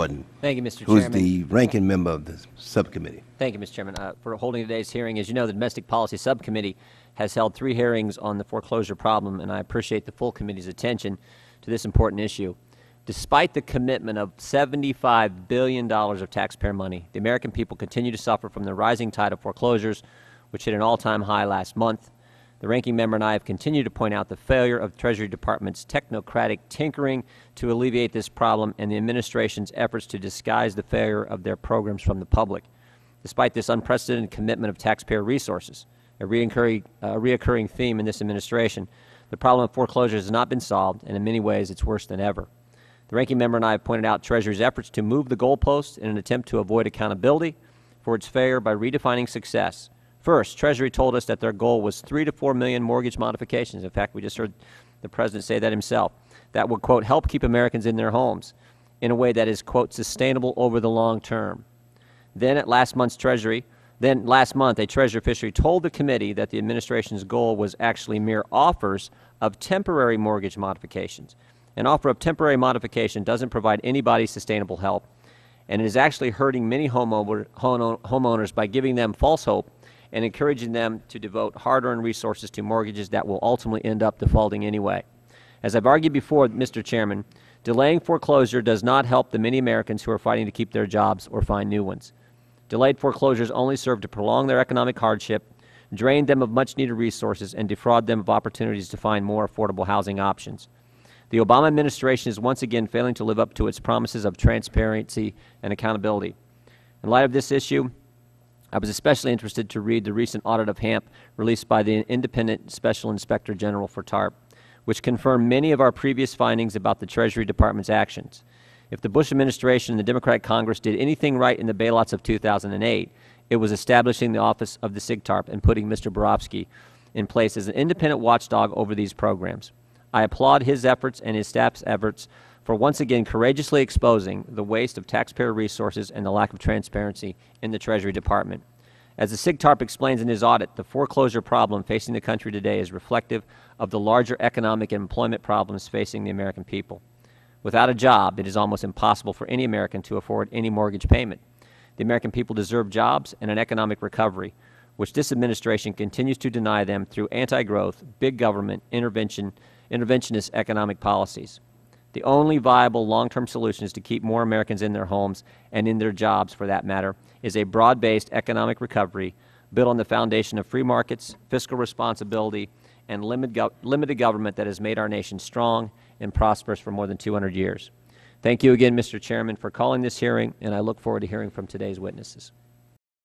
Horton, Thank you, Mr. who's Chairman. the ranking member of the subcommittee. Thank you, Mr. Chairman, for holding today's hearing. As you know, the Domestic Policy Subcommittee has held 3 hearings on the foreclosure problem, and I appreciate the full committee's attention to this important issue. Despite the commitment of $75 billion of taxpayer money, the American people continue to suffer from the rising tide of foreclosures, which hit an all-time high last month. The ranking member and I have continued to point out the failure of the Treasury Department's technocratic tinkering to alleviate this problem and the administration's efforts to disguise the failure of their programs from the public. Despite this unprecedented commitment of taxpayer resources, a reoccurring theme in this administration, the problem of foreclosures has not been solved, and in many ways it's worse than ever. The ranking member and I have pointed out Treasury's efforts to move the goalposts in an attempt to avoid accountability for its failure by redefining success. First, Treasury told us that their goal was 3 to 4 million mortgage modifications. In fact, we just heard the President say that himself. That would, quote, help keep Americans in their homes in a way that is, quote, sustainable over the long term. Then last month, a Treasury official told the committee that the administration's goal was actually mere offers of temporary mortgage modifications. An offer of temporary modification doesn't provide anybody sustainable help, and it is actually hurting many homeowners by giving them false hope and encouraging them to devote hard-earned resources to mortgages that will ultimately end up defaulting anyway. As I've argued before, Mr. Chairman, delaying foreclosure does not help the many Americans who are fighting to keep their jobs or find new ones. Delayed foreclosures only serve to prolong their economic hardship, drain them of much-needed resources, and defraud them of opportunities to find more affordable housing options. The Obama administration is once again failing to live up to its promises of transparency and accountability. In light of this issue, I was especially interested to read the recent audit of HAMP released by the Independent Special Inspector General for TARP, which confirmed many of our previous findings about the Treasury Department's actions. If the Bush administration and the Democratic Congress did anything right in the bailouts of 2008, it was establishing the office of the SIGTARP and putting Mr. Borofsky in place as an independent watchdog over these programs. I applaud his efforts and his staff's efforts for once again courageously exposing the waste of taxpayer resources and the lack of transparency in the Treasury Department. As the SIGTARP explains in his audit, the foreclosure problem facing the country today is reflective of the larger economic and employment problems facing the American people. Without a job, it is almost impossible for any American to afford any mortgage payment. The American people deserve jobs and an economic recovery, which this administration continues to deny them through anti-growth, big government, interventionist economic policies. The only viable long-term solution is to keep more Americans in their homes and in their jobs, for that matter, is a broad-based economic recovery built on the foundation of free markets, fiscal responsibility, and limited government that has made our nation strong and prosperous for more than 200 years. Thank you again, Mr. Chairman, for calling this hearing, and I look forward to hearing from today's witnesses.